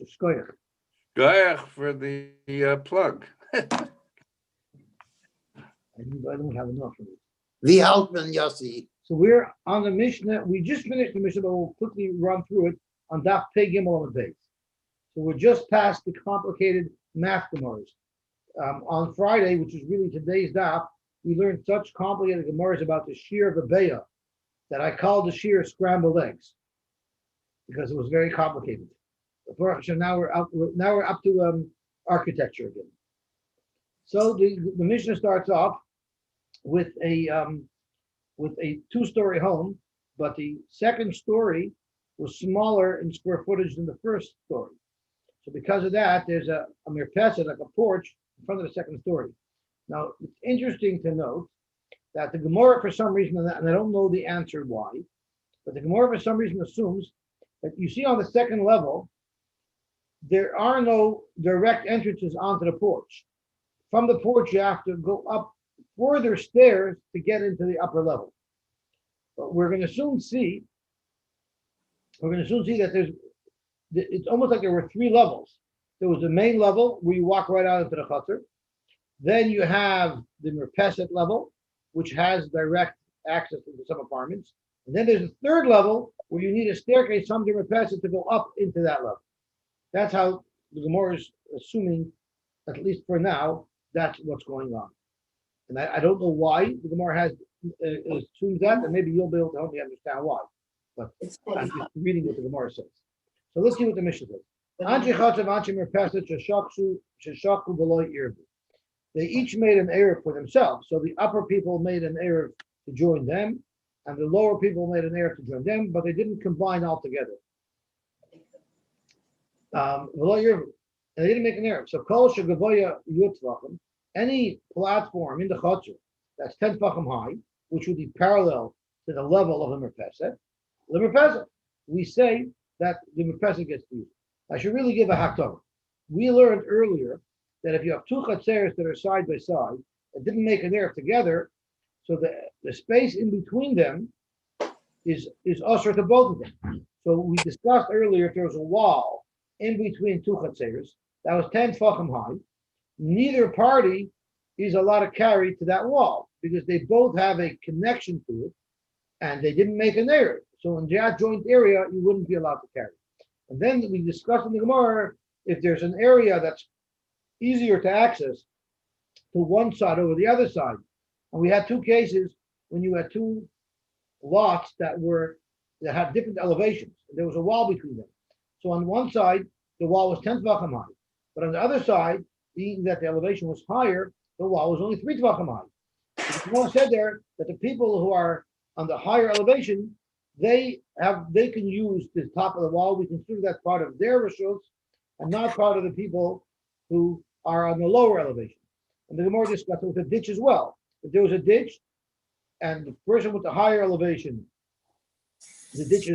Shkoyach. Gayach for the plug. I don't have enough of it. The Altman Yosy. So we're on the Mishnah. We just finished the Mishnah, but we'll quickly run through it on Daf Pei Gimel and Beis. So we're just past the complicated math Gemaras. On Friday, which is really today's Daf, we learned such complicated Gemaras about the shear of a beya that I called the shear scrambled eggs because it was very complicated. Now we're up to architecture again. So the Mishnah starts off with a two-story home, but the second story was smaller in square footage than the first story. So because of that, there's a mirpesed, like a porch, in front of the second story. Now, it's interesting to note that the Gemara, for some reason, and I don't know the answer why, but the Gemara, for some reason, assumes that you see on the second level, there are no direct entrances onto the porch. From the porch, you have to go up further stairs to get into the upper level. But we're going to soon see that it's almost like there were three levels. There was the main level where you walk right out into the chutzner. Then you have the merpeset level, which has direct access into some apartments. And then there's a third level where you need a staircase from the merpeset to go up into that level. That's how the Gemara is assuming, at least for now, that's what's going on. And I don't know why the Gemara has assumed that, and maybe you'll be able to help me understand why. But I'm just reading what the Gemara says. So let's see what the Mishnah says. They each made an Eruv for themselves. So the upper people made an Eruv to join them, and the lower people made an Eruv to join them, but they didn't combine all together. And they didn't make an Eruv. So Kol Shegavoya Yutvachim, any platform in the Chotzer that's 10 Tvachim high, which would be parallel to the level of the Merpeset, we say that the Merpeset gets to use. I should really give a hakdama. We learned earlier that if you have two chatzeres that are side by side that didn't make an Eruv together, so the space in between them is usher to both of them. So we discussed earlier if there was a wall in between two chatzeres that was 10 tefachim high, neither party is allowed to carry to that wall because they both have a connection to it and they didn't make an Eruv. So in that joint area, you wouldn't be allowed to carry. And then we discussed in the Gemara, if there's an area that's easier to access to one side over the other side. And we had two cases when you had two lots that had different elevations. There was a wall between them. So on one side, the wall was 10 tvachim high. But on the other side, being that the elevation was higher, the wall was only 3 tvachim high. So the Gemara said there that the people who are on the higher elevation, they can use the top of the wall. We consider that part of their rishos and not part of the people who are on the lower elevation. And the Gemara discussed it with a ditch as well. If there was a ditch and the person with the higher elevation, the ditch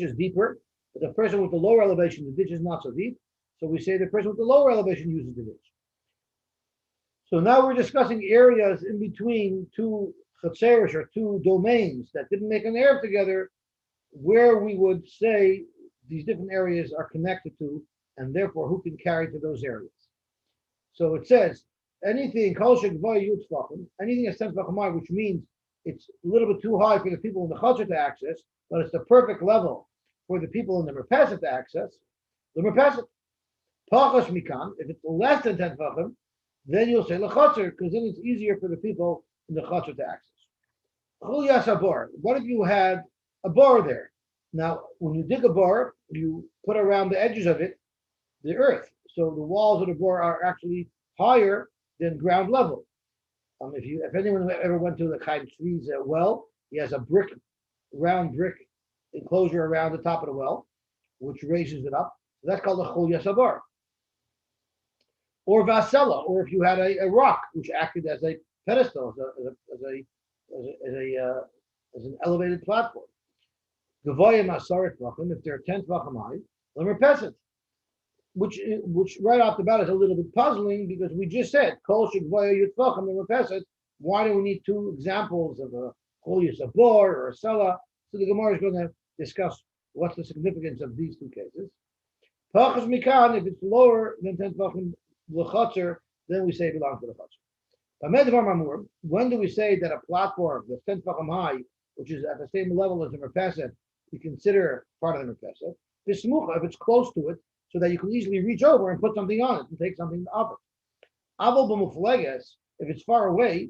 is deeper, but the person with the lower elevation, the ditch is not so deep. So we say the person with the lower elevation uses the ditch. So now we're discussing areas in between two chatzeres or two domains that didn't make an Eruv together, where we would say these different areas are connected to, and therefore who can carry to those areas. So it says anything anything that's 10 tvachim high, which means it's a little bit too high for the people in the chotzer to access, but it's the perfect level for the people in the merpeset to access. The merpeset pachas mikan, if it's less than 10 tvachim, then you'll say lechotzer, because then it's easier for the people in the chotzer to access. What if you had a bar there? Now, when you dig a bar, you put around the edges of it the earth. So the walls of the bar are actually higher than ground level. If anyone ever went to the Chaim Tzvi's well, he has a round brick enclosure around the top of the well, which raises it up. So that's called a chol yasabar. Or vasella, or if you had a rock which acted as a pedestal, as an elevated platform. Gavoyim asaret tvachim, if they're 10 tvachim high, lemerpeset, which right off the bat is a little bit puzzling because we just said kol shegvoya yutvachim lemerpeset. Why do we need two examples of a chol yasabor or a sela? So the Gemara is going to discuss what's the significance of these two cases. Pachas mikan, if it's lower than 10 tvachim l'chotzer, then we say it belongs to the chotzer. When do we say that a platform that's 10 tvachim high, which is at the same level as the merpeset, we consider part of the merpeset? This smucha, if it's close to it, so that you can easily reach over and put something on it and take something off it. Aval b'mufleges, if it's far away,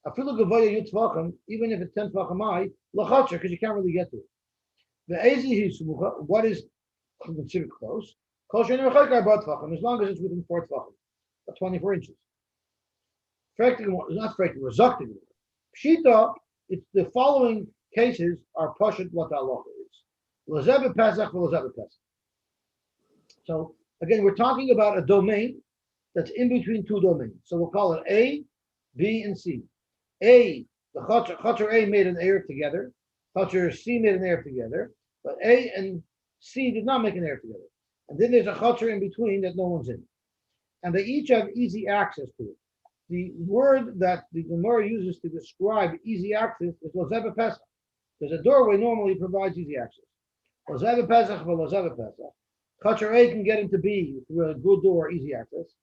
afilu gavoya yut tvachim, even if it's 10 tvachim high, l'chotzer, because you can't really get to it. The ezi smucha, what is considered close? As long as it's within 4 tvachim, 24 inches. Not fracking, resulting. Pshita, it's the following cases are pashut what the halacha is. Lazebe pesach v'lazebe pesach. So again, we're talking about a domain that's in between two domains. So we'll call it A, B, and C. A, the chatzar A made an Erev together. Chatzar C made an Erev together. But A and C did not make an Erev together. And then there's a chatzar in between that no one's in. And they each have easy access to it. The word that the Gemara uses to describe easy access is lozebe pesach, because a doorway normally provides easy access. Lozebe pesach v'lozebe pesach. Chatzar A can get into B through a good door, easy access.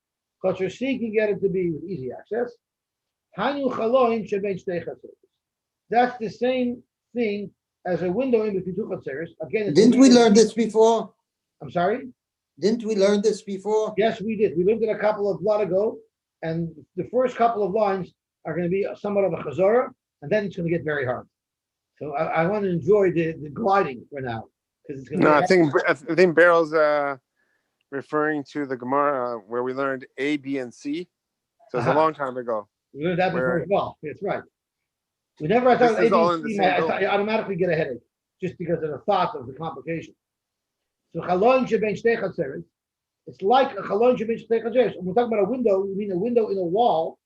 Chatzar C can get into B with easy access. Hanu chaloin shebein shtei chatzeros. That's the same thing as a window in between two chatzeros. Again, Didn't we learn this before? I'm sorry? Didn't we learn this before? Yes, we did. We learned it a couple of blot ago. And the first couple of lines are going to be somewhat of a chazorah, and then it's going to get very hard. So I want to enjoy the gliding for now, because it's going to. No, I think Beryl's referring to the Gemara where we learned A, B, and C. So it's a long time ago. We learned that before as well. That's right. Whenever I thought A, B, C, I automatically get a headache just because of the thought of the complication. So chalon shebein shtei chatzeros. It's like a chalon shebein shtei chatzeros. When we're talking about a window, we mean a window in a wall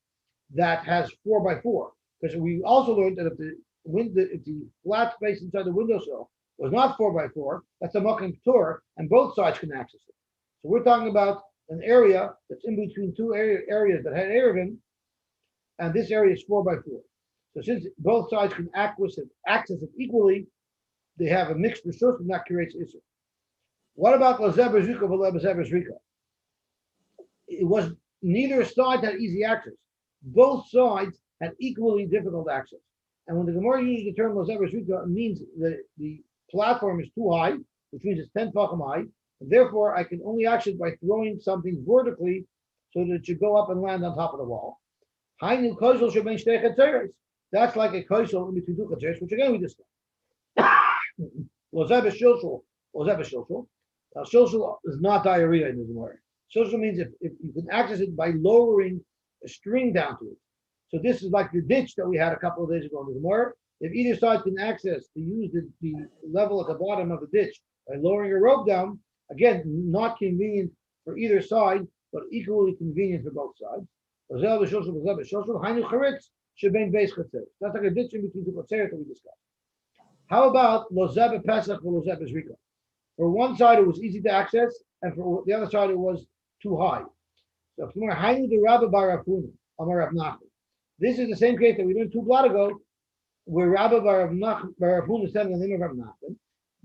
that has 4x4. Because we also learned that if the flat space inside the windowsill was not 4x4, that's a makom ptur, and both sides can access it. So we're talking about an area that's in between two areas that had Eruvin, and this area is 4x4. So since both sides can access it equally, they have a mixed resource, and that creates issue. What about Lazebe Zrika v'Lazebe Zrika? It was neither side had easy access. Both sides had equally difficult access. And when the Gemara uses the term Lazebe Zrika, it means that the platform is too high, which means it's 10 tefachim high, and therefore I can only access by throwing something vertically so that it should go up and land on top of the wall. That's like a kaisel in between two chatzeros, which again we discussed. Lazebe Shilshul. Now, shilshul is not diarrhea in the Gemara. Shilshul means if you can access it by lowering a string down to it. So this is like the ditch that we had a couple of days ago in the Gemara. If either side can access to use the level at the bottom of the ditch by lowering a rope down, again, not convenient for either side, but equally convenient for both sides. That's like a ditch in between the chatzeros that we discussed. How about lozebe pesach or lozebe zrika? For one side, it was easy to access, and for the other side, it was too high. So, this is the same case that we learned 2 blot ago, where Rabbi Bar Nachman is telling the name of Rabbi Nachman.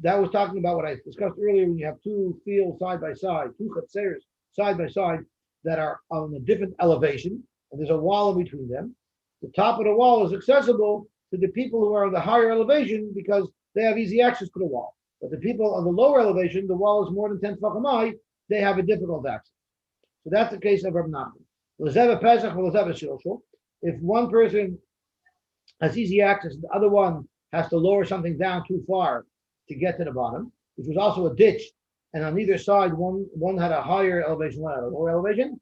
That was talking about what I discussed earlier when you have two fields side by side, two chatzeros side by side that are on a different elevation, and there's a wall in between them. The top of the wall is accessible to the people who are on the higher elevation because they have easy access to the wall. But the people on the lower elevation, the wall is more than 10 tefachim high, they have a difficult access. So that's the case of Rabbi Nachman. Lazebe Pesach or Lazebe Shilshul. If one person has easy access, the other one has to lower something down too far to get to the bottom, which was also a ditch, and on either side, one had a higher elevation, one had a lower elevation.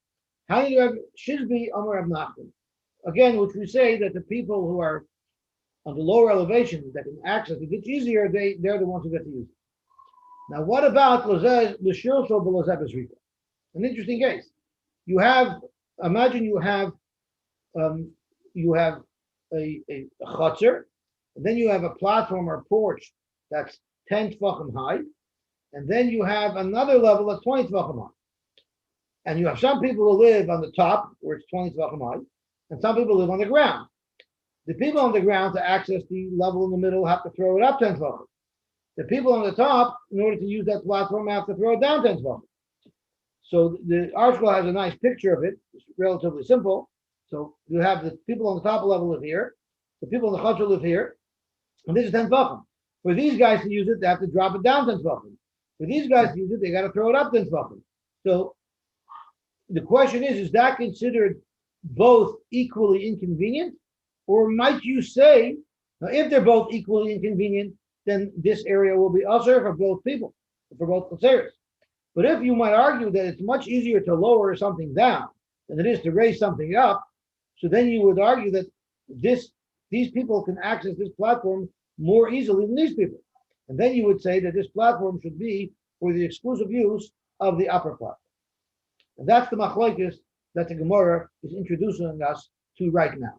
How do you have Shizbi Amar Rabbi Nachman? Again, which we say that the people who are on the lower elevation that can access it, it's easier, they're the ones who get to use it. Now, what about L'Shilshul B'Lozebe Zrika? An interesting case. Imagine you have a chutzner, and then you have a platform or porch that's 10 tefachim high, and then you have another level that's 20 tefachim high. And you have some people who live on the top, where it's 20 tefachim high, and some people live on the ground. The people on the ground, to access the level in the middle, have to throw it up 10 tefachim. The people on the top, in order to use that platform, have to throw it down 10 tefachim. So the article has a nice picture of it. It's relatively simple. So you have the people on the top level live here, the people on the chutzner live here, and this is 10 tefachim. For these guys to use it, they have to drop it down 10 tefachim. For these guys to use it, they got to throw it up 10 tefachim. So the question is that considered both equally inconvenient? Or might you say, now if they're both equally inconvenient, then this area will be usher for both people, for both considerers. But if you might argue that it's much easier to lower something down than it is to raise something up, so then you would argue that these people can access this platform more easily than these people. And then you would say that this platform should be for the exclusive use of the upper platform. And that's the machlokes that the Gemara is introducing us to right now.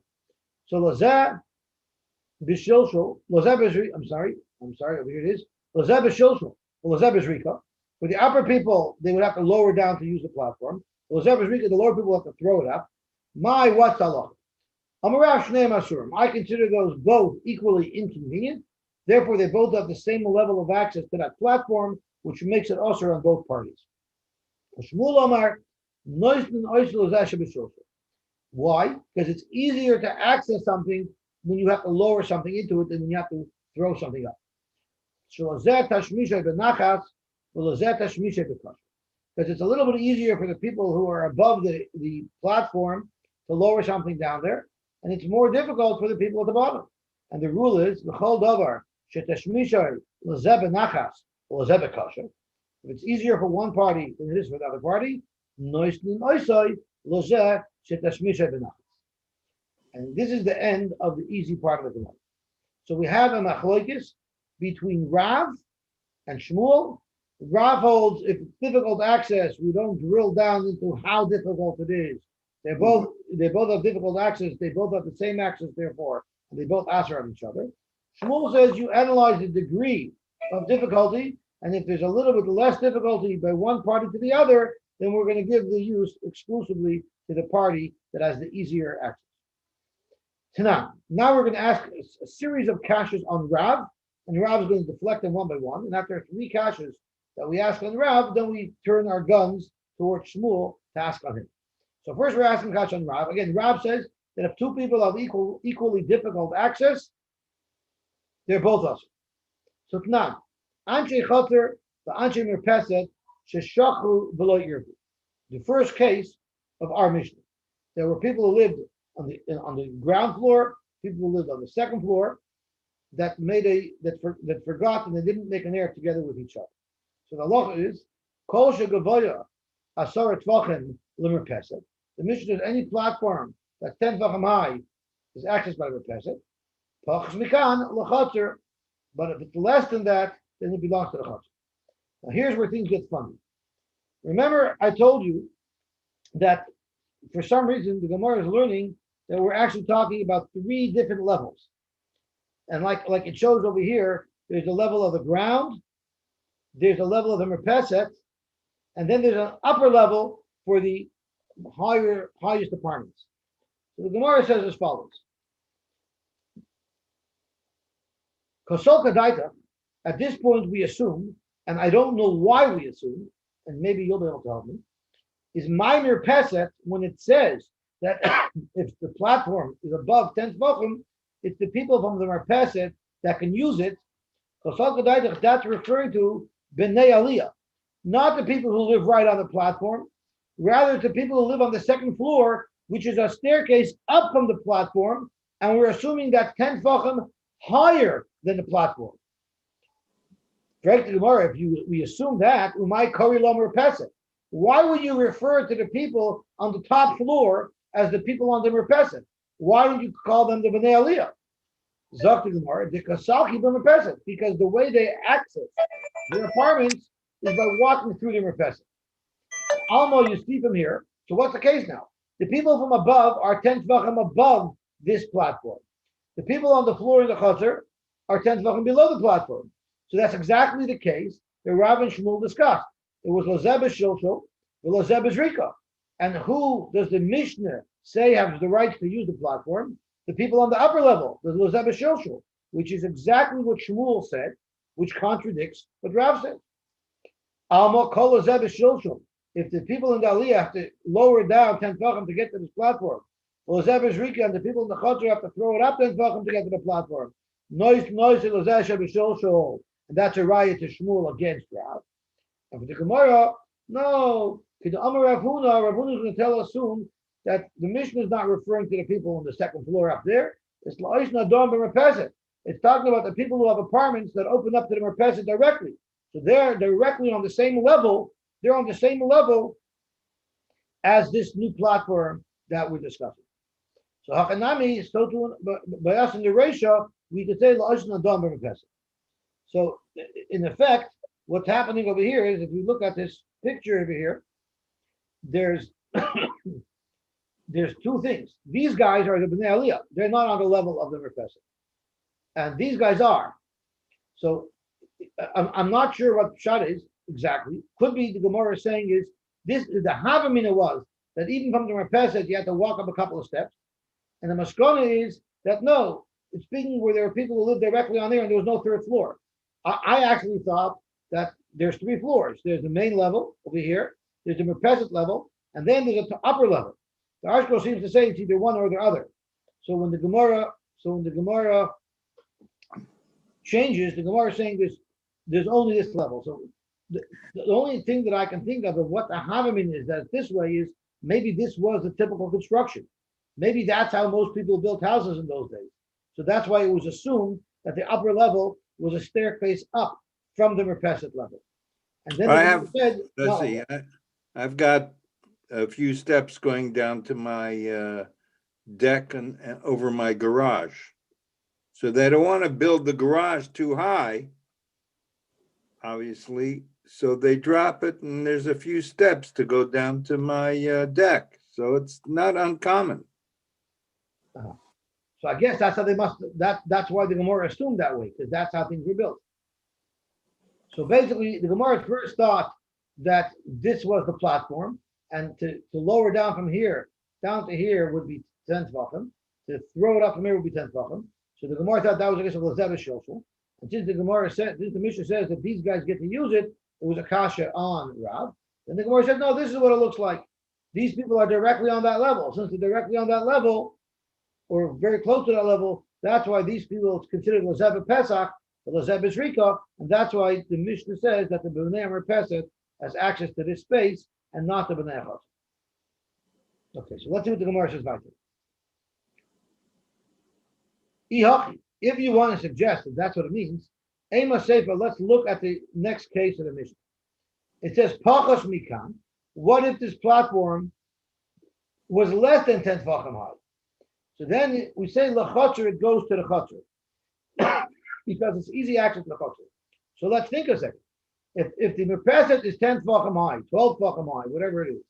So Lazeh b'shilshul, I'm sorry, over here it is. Lazeh b'shilshul, Lazeh b'zrika. For the upper people, they would have to lower down to use the platform. Lazeh b'zrika, the lower people have to throw it up. What's halacha? Amarav shnei masurim. I consider those both equally inconvenient. Therefore, they both have the same level of access to that platform, which makes it usher on both parties. Shmuel Amar, why? Because it's easier to access something when you have to lower something into it than when you have to throw something up. Because it's a little bit easier for the people who are above the platform to lower something down there, and it's more difficult for the people at the bottom. And the rule is, if it's easier for one party than it is for the other party, and this is the end of the easy part of the Gemara. So we have a machlokes between Rav and Shmuel. Rav holds if it's difficult access, we don't drill down into how difficult it is. They both have difficult access. They both have the same access, therefore, and they both answer on each other. Shmuel says you analyze the degree of difficulty, and if there's a little bit less difficulty by one party to the other, then we're going to give the use exclusively to the party that has the easier access. Now we're going to ask a series of kashas on Rav, and Rav is going to deflect them one by one. And after 3 kashas that we ask on Rav, then we turn our guns towards Shmuel to ask on him. So first we're asking kash on Rav. Again, Rav says that if 2 people have equally difficult access, they're both us. So Tnan, Anshe Choter, the Anshe Mirpeset, Sheshachru V'lo Yirvu. The first case of our Mishnah. There were people who lived on the ground floor, people who lived on the second floor, that forgot and they didn't make an air together with each other. So the halacha is Kol Shegavoya Asara Tvachem L'Mirpeset. The Mishnah is any platform that's 10 tvachim high is accessed by the Mirpeset. Pachas Mikan L'Chotzer. But if it's less than that, then it belongs to the Chotzer. Now here's where things get funny. Remember, I told you that for some reason the Gemara is learning that we're actually talking about 3 different levels. And like it shows over here, there's a level of the ground, there's a level of the Mirpeset, and then there's an upper level for the highest apartments. So the Gemara says as follows. Kosol Kadaita, at this point we assume, and I don't know why we assume, and maybe you'll be able to help me, is my Mirpeset when it says that if the platform is above 10 tvachim, it's the people from the Mirpeset that can use it. Kosol Kadaita, that's referring to Bnei Aliyah, not the people who live right on the platform, rather to people who live on the second floor, which is a staircase up from the platform, and we're assuming that 10 tvachim higher than the platform. Correct the Gemara, we assume that, umay kori lo Mirpeset. Why would you refer to the people on the top floor as the people on the Mirpeset? Why don't you call them the Bnei Aliyah? Zok the Gemara, because the way they access their apartments is by walking through the Mirpeset. Almo, you see from here. So what's the case now? The people from above are 10 tvachim above this platform. The people on the floor in the Chotzer are 10 tvachim below the platform. So that's exactly the case that Rav and Shmuel discussed. It was Lozeh b'shilshul, Lozeh b'zrika. And who does the Mishnah say has the right to use the platform? The people on the upper level, the Lozeh b'shilshul, which is exactly what Shmuel said, which contradicts what Rav said. Alma kol Lozeh b'shilshul, if the people in the Aliyah have to lower it down 10 tefachim to get to this platform, well, Zebesh Rika and the people in the Chotzer have to throw it up 10 tefachim to get to the platform. Noise, and that's a riot to Shmuel against Rav. And for the Gemara, no, the Amar Rav Huna is going to tell us soon that the Mishnah is not referring to the people on the second floor up there. It's La'ishna Dom B'Merpeset. It's talking about the people who have apartments that open up to the Merpeset directly. So they're directly on the same level. They're on the same level as this new platform that we're discussing. So Hakanami, so to by us in the Resha, we could say La'ishna Dom B'Merpeset. So in effect, what's happening over here is if we look at this picture over here, there's there's two things. These guys are the Bnei Aliyah. They're not on the level of the Merpeset. And these guys are. So I'm not sure what Pshat is exactly. Could be the Gemara is saying is this the Havamina was that even from the Merpeset you had to walk up a couple of steps. And the Maskona is that no, it's speaking where there are people who live directly on there and there was no third floor. I actually thought that there's 3 floors. There's the main level over here, there's the Merpeset level, and then there's an upper level. The article seems to say it's either one or the other. So when the Gemara changes, the Gemara is saying there's only this level. So the only thing that I can think of what the Havamin is that this way is maybe this was a typical construction. Maybe that's how most people built houses in those days. So that's why it was assumed that the upper level was a staircase up from the Merpeset level. And then I've got a few steps going down to my deck and over my garage. So they don't want to build the garage too high, obviously. So they drop it and there's a few steps to go down to my deck. So it's not uncommon. So I guess that's how they must, that's why the Gemara assumed that way, because that's how things were built. So basically, the Gemara first thought that this was the platform, and to lower down from here down to here would be 10 tefachim. To throw it up from here would be 10 tefachim. So the Gemara thought that was a case of Lezevish Shosel. And since the Gemara said, since the Mishnah says that these guys get to use it, it was a kasha on Rav. Then the Gemara said, no, this is what it looks like. These people are directly on that level. Since they're directly on that level, or very close to that level, that's why these people is considered Lezev Pesach, or Lezev Rika, and that's why the Mishnah says that the B'nai Merpeset has access to this space and not the B'nai Chos. Okay, so let's see what the Gemara says about it. If you want to suggest that that's what it means, Ema Sefer, let's look at the next case of the Mishnah. It says, Pachos Mikan, what if this platform was less than 10 Tvachim high? So then we say L'chotzer, it goes to the Chotzer. Because it's easy access to the Chotzer. So let's think a second. If the Merpeset is 10 Tvachim high, 12 Tvachim high, whatever it is,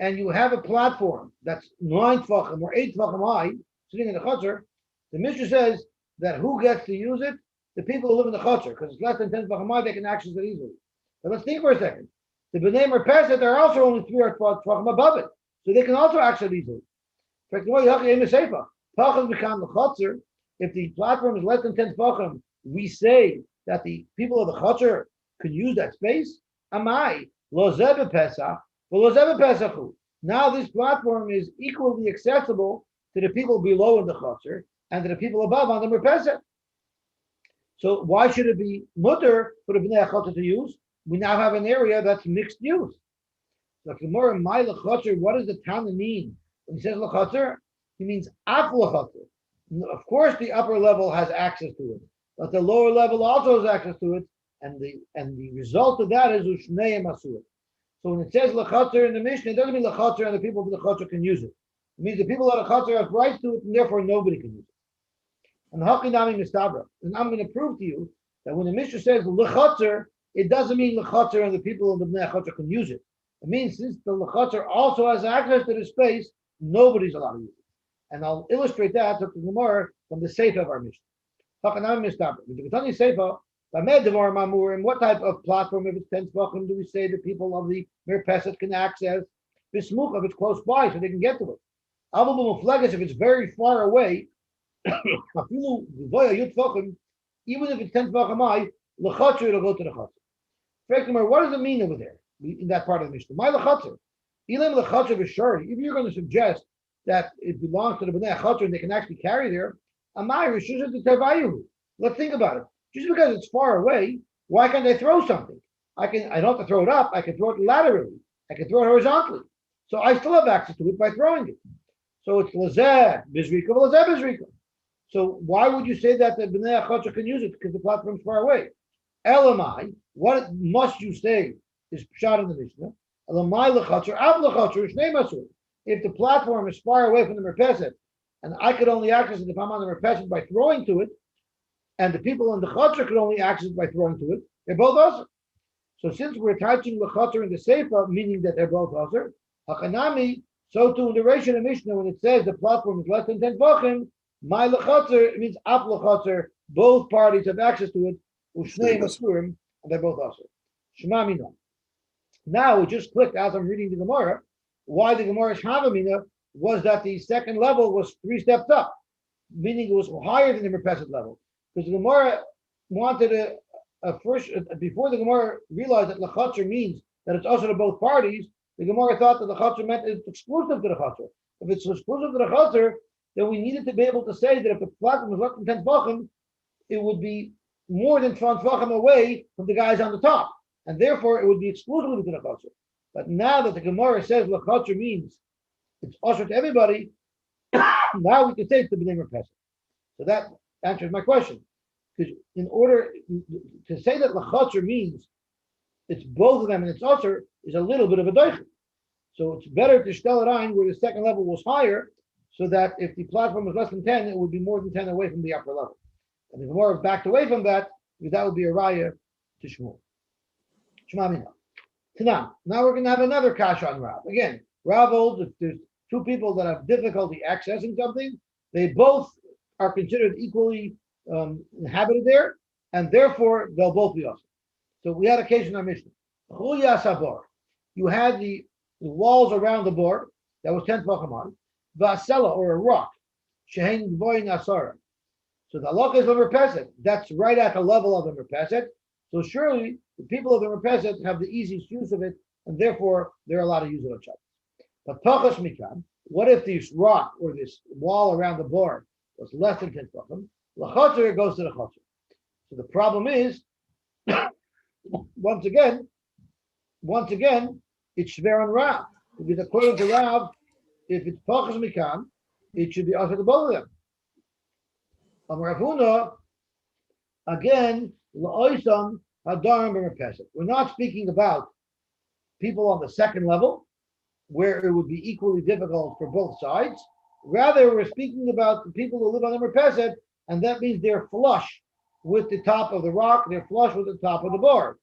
and you have a platform that's 9 Tvachim or 8 Tvachim high, sitting in the Chotzer, the Mishnah says that who gets to use it? The people who live in the Chotzer, because it's less than 10 Tvachim high, they can access it easily. But let's think for a second. The B'nai Merpeset, there are also only 3 or 4 Tvachim above it, so they can also access it easily. If the platform is less than 10 Tvachim, we say that the people of the Chotzer can use that space. Amai, lo zeh Pesach, lo zeh Pesachu. Now this platform is equally accessible to the people below in the Chotzer and to the people above on the Merpeset. So why should it be mutter for the Bnei Chotzer to use? We now have an area that's mixed use. Like the more my Chotzer, what does the Tana mean? When he says L'chotzer, he means af L'chotzer. Of course, the upper level has access to it, but the lower level also has access to it, and the result of that is Ushneim Asur. So when it says L'chotzer in the Mishnah, it doesn't mean L'chotzer and the people of the Chotzer can use it. It means the people of the Chotzer have rights to it, and therefore nobody can use it. And Hakinami Mistabra. And I'm going to prove to you that when the Mishnah says L'chotzer, it doesn't mean L'chotzer and the people of the Bnei Chotzer can use it. It means since the L'chotzer also has access to the space, nobody's allowed to use it. And I'll illustrate that to the Gemara from the Sefer of our Mishnah. Hakanami Mistabra. With the Ketani Sefer, in what type of platform, if it's 10 Tvachim, do we say the people of the Merpeset can access? Bismuch, if it's close by, so they can get to it. If it's very far away, even if it's 10 Tvachim high, L'chotzer, it'll go to the Chotzer. What does it mean over there? in that part of the Mishnah. My lechatzer, ilim lechatzer v'shari. If you're going to suggest that it belongs to the bnei chatzer and they can actually carry there, amai rishusha t'tevayu. Let's think about it. Just because it's far away, why can't they throw something? I don't have to throw it up. I can throw it laterally. I can throw it horizontally. So I still have access to it by throwing it. So it's lazeh bizrika, lazeh bizrika. So why would you say that the bnei chatzer can use it because the platform is far away? Elamai, what must you say is pshat in the Mishnah? Elamai lechatzer, av lechatzer, shnei masur. If the platform is far away from the merpeset, and I could only access it if I'm on the merpeset by throwing to it, and the people in the chatzer could only access it by throwing to it, they're both also. So since we're touching the chatzer in the seifa, meaning that they're both also, hakanami, so too in the Reish of the Mishnah, when it says the platform is less than 10 vachim, my lechatzer, it means ap lechatzer, both parties have access to it, ushnei masurim, and they're both also. Shema mina. Now we just clicked as I'm reading the Gemara, why the Gemara Shavamina was that the second level was 3 steps up, meaning it was higher than the merpeset level. Because the Gemara wanted a first, before the Gemara realized that lechatzer means that it's also to both parties, the Gemara thought that the lechatzer meant it's exclusive to the chatzer. If it's exclusive to the chatzer, then we needed to be able to say that if the platform was less than 10 tvachim, it would be more than 10 tvachim away from the guys on the top. And therefore, it would be exclusively to the chatzer. But now that the Gemara says lechatzer means it's also to everybody, now we can say it's the b'nei merpeset. So that answers my question. Because in order to say that lechatzer means it's both of them and it's also is a little bit of a doichim. So it's better to shtel it on where the second level was higher, so that if the platform was less than 10, it would be more than 10 away from the upper level. And if more backed away from that, that would be a raya to Shmuel. Shema mina. Tanam. Now we're going to have another kasha on Rav. Again, Rav holds if there's two people that have difficulty accessing something, they both are considered equally inhabited there, and therefore they'll both be awesome. So we had a case in our Mishnah. You had the walls around the bar that was 10 tvachim high, vasela or a rock, shehein gvoin asara. So the halacha is the merpeset. That's right at the level of the merpeset. So surely the people of the merpeset have the easiest use of it, and therefore they're allowed to use it on Shabbos. But pachas mikan, what if this rock or this wall around the bar was less than 10 tvachim? L'chatzer, it goes to the chatzer. So the problem is, once again, it's shver on Rav. Because according to Rav, if it's pachas mikan, it should be offered to both of them. Amar Rav Huna, again, la'oisam hadarim b'merpeset. We're not speaking about people on the second level, where it would be equally difficult for both sides. Rather, we're speaking about the people who live on the merpeset, and that means they're flush with the top of the rock, they're flush with the top of the bar.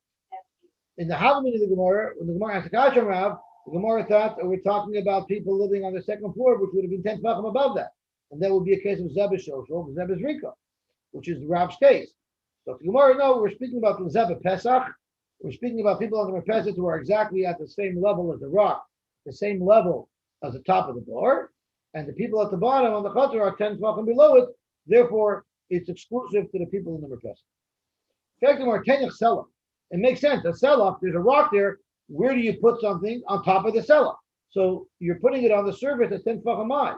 In the Havamina of the Gemara, when the Gemara asked the Kasha Rav, the Gemara thought that we're talking about people living on the second floor, which would have been 10 tvachim above that. And that would be a case of Zebes Shoshol, Zebes Rika, which is the Rav's case. So the Gemara, no, we're speaking about the Zebes Pesach. We're speaking about people on the merpeset who are exactly at the same level as the rock, the same level as the top of the bar, and the people at the bottom on the chater are 10 tvachim below it. Therefore, it's exclusive to the people in the merpeset. It makes sense. A selach, there's a rock there. Where do you put something on top of the selach? So you're putting it on the surface that's 10 tvachim high.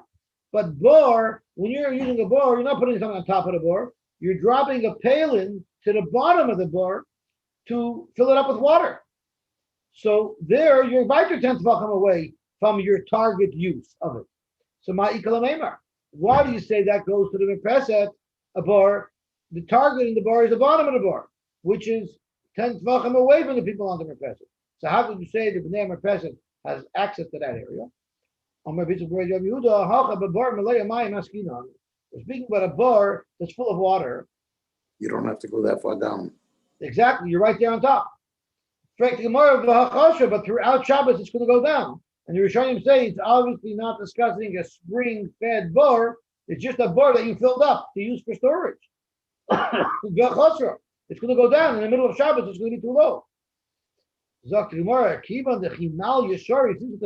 But bar, when you're using a bar, you're not putting something on top of the bar. You're dropping a palin to the bottom of the bar to fill it up with water. So there, you're about your 10 tvachim away from your target use of it. So ma'ikalameimar. Why do you say that goes to the merpeset, a bar? The target in the bar is the bottom of the bar, which is 10 tvachim away from the people on the merpeset. So how could you say the bnei merpeset has access to that area? We're speaking about a bar that's full of water. You don't have to go that far down. Exactly, you're right there on top. But throughout Shabbos, it's going to go down. And the Rishonim say it's obviously not discussing a spring-fed bar. It's just a bar that you filled up to use for storage. It's going to go down in the middle of Shabbos. It's going to be too low. Since at the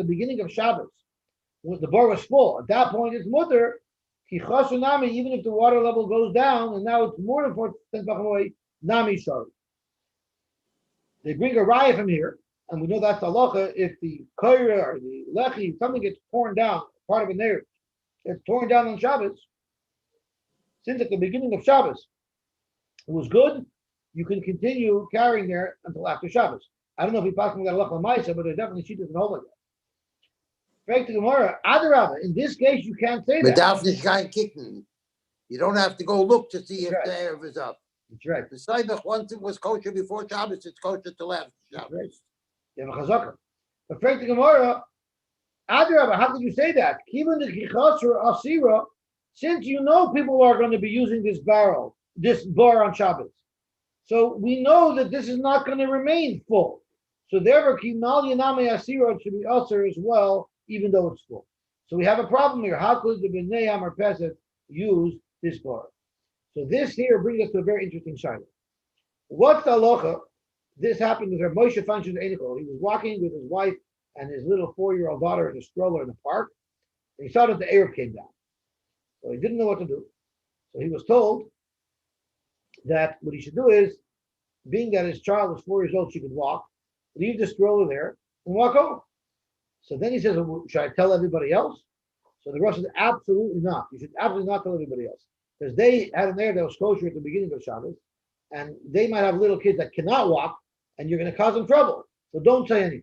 beginning of Shabbos, when the bar was full, at that point it's mutter. Even if the water level goes down and now it's more than 10 tvachim away, nami shari. They bring a raya from here, and we know that's the halacha, if the koira or the lechi, something gets torn down, part of a nerve, gets torn down on Shabbos, since at the beginning of Shabbos it was good, you can continue carrying there until after Shabbos. I don't know if he passed me that halacha Maisa, but there's definitely she doesn't hold like that. Back to Gemara, Adarabba, in this case you can't say that. Without this guy kicking, you don't have to go look to see if That's the right. Erev is up. That's right. The Saibach, once it was kosher before Shabbos, it's kosher till after That's Shabbos. right. You have a chazaka. But back to Gemara, Adarabba, how could you say that? Even the Kichasra Asira, since you know people are going to be using this bar on Shabbos. So we know that this is not going to remain full. So therefore, Kimal Yaname Asira should be usher as well, even though it's full. So we have a problem here. How could the Bnei Amar Pesach use this bar? So this here brings us to a very interesting shayla. What's the halacha? This happened with Moshe Fanchus Einichol. He was walking with his wife and his little 4-year-old daughter in a stroller in the park. And he saw that the Eruv came down. So he didn't know what to do. So he was told that what he should do is, being that his child was 4 years old, she could walk, leave the stroller there and walk over. So then he says, well, should I tell everybody else? So the Rosh said, absolutely not. You should absolutely not tell everybody else. Because they had an air that was kosher at the beginning of Shabbos, and they might have little kids that cannot walk, and you're going to cause them trouble. So don't say anything.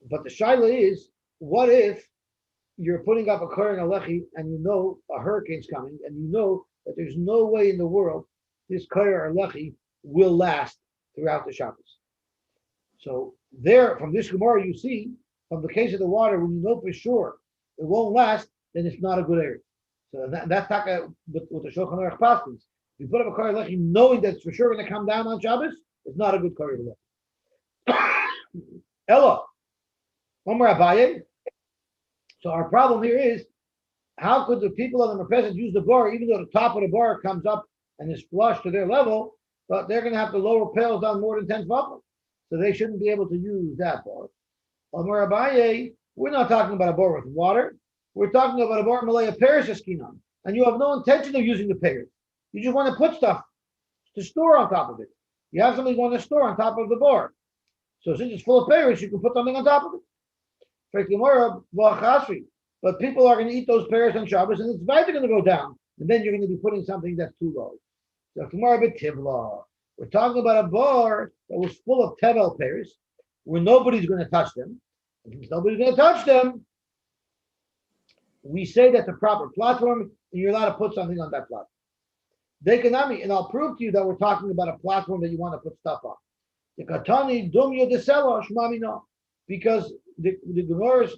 But the shaila is, what if you're putting up a kar and a lechi, and you know a hurricane's coming, and you know that there's no way in the world this kar or lechi will last throughout the Shabbos. So there, from this Gemara, you see, from the case of the water, when you know for sure it won't last, then it's not a good area. So that's taka with the Shulchan Aruch Paskins. You put up a kar and lechi knowing that it's for sure going to come down on Shabbos, it's not a good kar and lechi. Ella, one more Abaye. So our problem here is, how could the people of the Merpesach use the bar, even though the top of the bar comes up and is flush to their level, but they're going to have to lower pails down more than 10 tefachim. So they shouldn't be able to use that bar. Amar Abaye, we're not talking about a bar with water. We're talking about a bar Malaya Paris Eskinon. And you have no intention of using the payers. You just want to put stuff to store on top of it. You have something you want to store on top of the bar. So since it's full of payers, you can put something on top of it. But people are going to eat those pears on Shabbos, and it's going to go down. And then you're going to be putting something that's too low. So tomorrow, we're talking about a bar that was full of tevel pears, where nobody's going to touch them. And since nobody's going to touch them, we say that's a proper platform, and you're allowed to put something on that platform. And I'll prove to you that we're talking about a platform that you want to put stuff on. Because the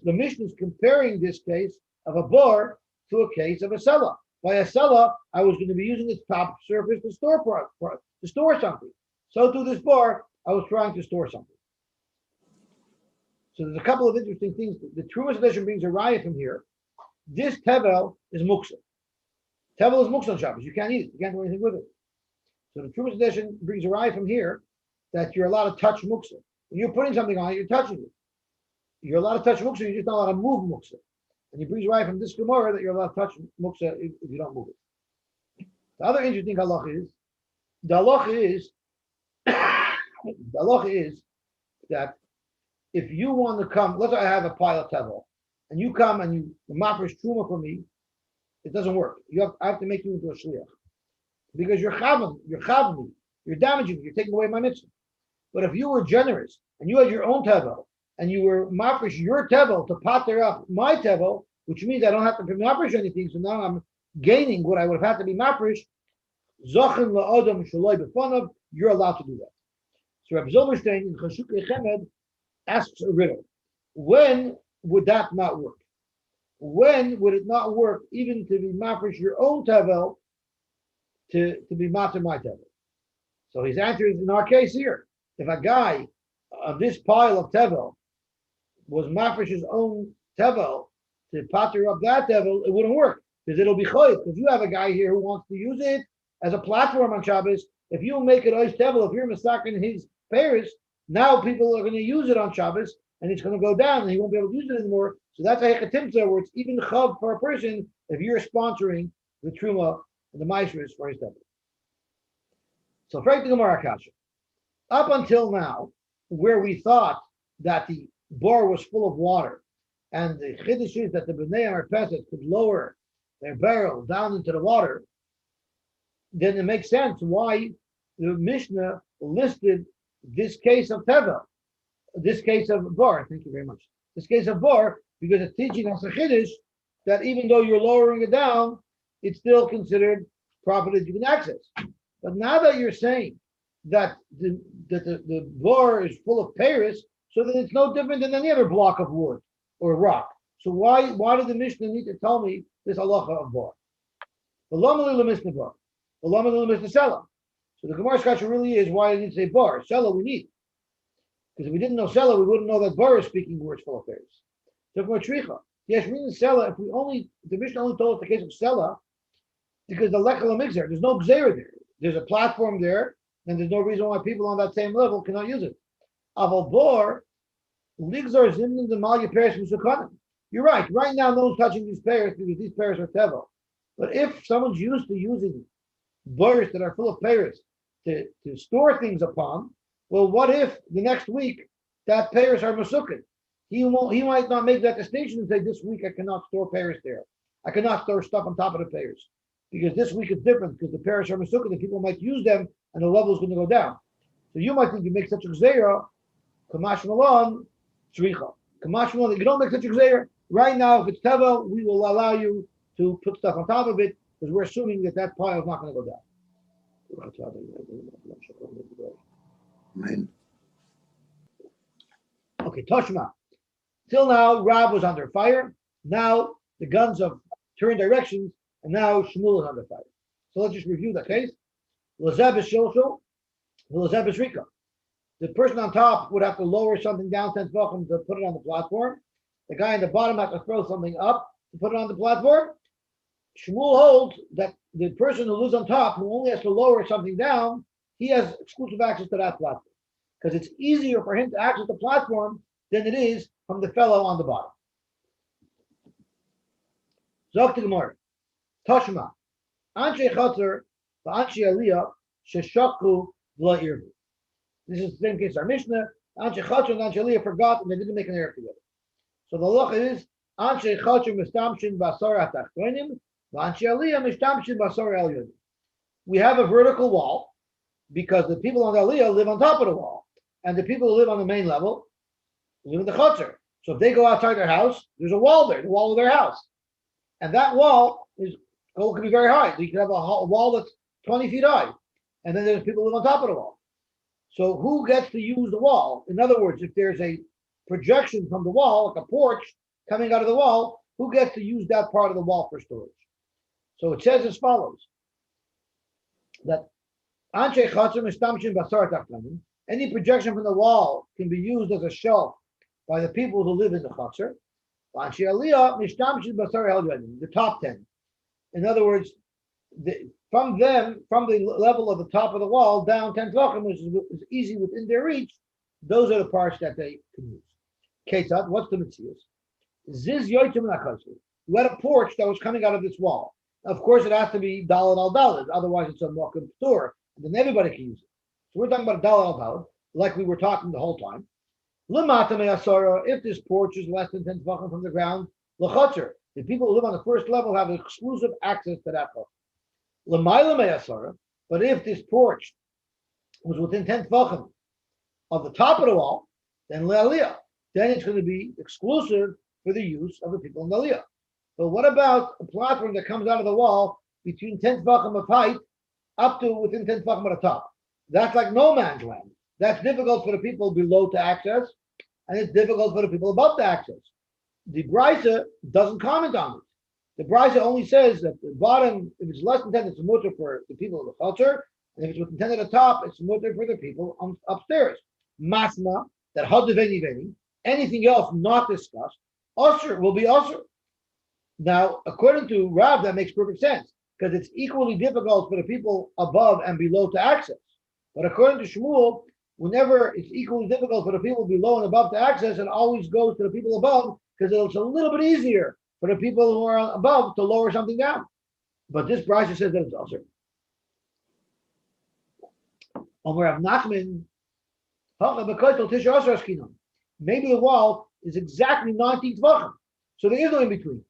Mishnah is comparing this case of a bar to a case of a cellar. By a cellar, I was going to be using its top surface to store something. So to this bar, I was trying to store something. So there's a couple of interesting things. The Trumas edition brings a riot from here. This tevel is muksa. Tevel is muksa on Shabbos. You can't eat it. You can't do anything with it. So the Trumas edition brings a riot from here that you're allowed to touch muksa. When you're putting something on it, you're touching it. You're allowed to touch muksa, you're just not allowed to move muksa. And he brings right from this Gemara that you're allowed to touch muksa if you don't move it. The other interesting halacha is that if you want to come, let's say I have a pile of tevel, and you come and you mafresh truma for me, it doesn't work. I have to make you into a shliach. Because you're chaving me, you're damaging me, you're taking away my mitzvah. But if you were generous and you had your own tevel, and you were mafresh your tevel to pater up my tevel, which means I don't have to mafresh anything, so now I'm gaining what I would have had to be mafresh, Zachin la'adam shaloi b'fanav, you're allowed to do that. So Rabbi Zilberstein in Chashukei Chemed asks a riddle. When would that not work? When would it not work even to be mafresh your own tevel to be mater my tevel? So his answer is in our case here. If a guy of this pile of tevel was mafresh his own tevel to pater up that tevel, it wouldn't work because it'll be choyv. Because you have a guy here who wants to use it as a platform on Shabbos. If you make it ois tevel, if you're masakin his payers, now people are going to use it on Shabbos and it's going to go down and he won't be able to use it anymore. So that's a hekatimtza where it's even chav for a person if you're sponsoring the truma and the maishris for his tevel. So, Frank the Gemara Kasha. Up until now, where we thought that the bar was full of water, and the chiddush is that the bnei Marpeset could lower their barrel down into the water, then it makes sense why the Mishnah listed this case of Teva, this case of bar. Thank you very much. This case of bar, because it's teaching us a chiddush that even though you're lowering it down, it's still considered property that you can access. But now that you're saying that the bar is full of Paris, so that it's no different than any other block of wood or rock. So why did the Mishnah need to tell me this halacha of bar? The Lama Mishnah bar, the Lama Mishnah Sela. So the Gemara Kasha really is why I need to say bar. Sela we need. Because if we didn't know Sela, we wouldn't know that bar is speaking words full of Paris. So from a tricha. Yes, reading Sela, if the Mishnah only told us the case of Sela, because the Lechel Mixer, there's no Gzeira there. There's a platform there, and there's no reason why people on that same level cannot use it. Aval Bor, Ligzar Zimnin the Malya Paris Musukanim. You're right. Right now, no one's touching these pairs because these pairs are Teva. But if someone's used to using bars that are full of pairs to store things upon, well, what if the next week that pairs are Masukin? He might not make that distinction and say, this week I cannot store pairs there. I cannot store stuff on top of the pairs. Because this week is different because the pairs are Masukin and people might use them and the level is going to go down. So you might think you make such a Gzeira, Kamash Malon, Tzricha. Kamash Malon, you don't make such a Gzeira. Right now, if it's Teva, we will allow you to put stuff on top of it because we're assuming that pile is not going to go down. Amen. Okay, Toshma. Till now, Rab was under fire. Now the guns have turned directions, and now Shmuel is under fire. So let's just review that case. Lazeb is Shilshul, Lazeb is Rika. The person on top would have to lower something down 10 tefachim to put it on the platform. The guy on the bottom has to throw something up to put it on the platform. Shmuel holds that the person who lives on top, who only has to lower something down, he has exclusive access to that platform. Because it's easier for him to access the platform than it is from the fellow on the bottom. Zok to Gemara. Toshma. Anshe Chatzar, Anshe Aliyah, Sheshakku, V'la Eruvin. This is the same case as our Mishnah. Anshe Chatzar and Anshe Aliyah forgot and they didn't make an error together. So the halacha is Anshe Chatzar mistamshin basar atachtonim, Anshe Aliyah mistamshin basar al yodim. We have a vertical wall because the people on the Aliyah live on top of the wall, and the people who live on the main level live in the Chatzar. So if they go outside their house, there's a wall there, the wall of their house, and that wall could be very high. You could have a wall that's 20 feet high, and then there's people who live on top of the wall. So who gets to use the wall? In other words, if there's a projection from the wall, like a porch coming out of the wall, who gets to use that part of the wall for storage? So it says as follows, that any projection from the wall can be used as a shelf by the people who live in the Chatzar. The top 10. In other words, from the level of the top of the wall down 10 tefachim, which is easy within their reach, those are the parts that they can use. Ketzad, what's the mitzvah? Ziz yoytim l'chatzar. You had a porch that was coming out of this wall. Of course, it has to be daled al daled, otherwise it's a mokum p'tur, and then everybody can use it. So we're talking about daled al daled, like we were talking the whole time. L'mata me'asara, if this porch is less than 10 tefachim from the ground, l'chatzar. The people who live on the first level have exclusive access to that porch. L'mayla me'asara, but if this porch was within 10 tefachim of the top of the wall, then le'aliyah. Then it's going to be exclusive for the use of the people in the aliyah. But what about a platform that comes out of the wall between 10 tefachim of height up to within 10 tefachim at the top? That's like no man's land. That's difficult for the people below to access, and it's difficult for the people above to access. The Brisa doesn't comment on it. The Brisa only says that the bottom, if it's less than 10, it's mutter for the people of the Chatzar, and if it's within 10 at the top, it's mutter for the people upstairs. Masma, that hadaveni veni, anything else not discussed, usher will be usher. Now, according to Rav, that makes perfect sense because it's equally difficult for the people above and below to access. But according to Shmuel, whenever it's equally difficult for the people below and above to access, it always goes to the people above because it's a little bit easier for the people who are above to lower something down. But this Brisa says that it's usher. Omer Rav Nachman, Maybe the wall is exactly 19 tvachim. So there is no in between.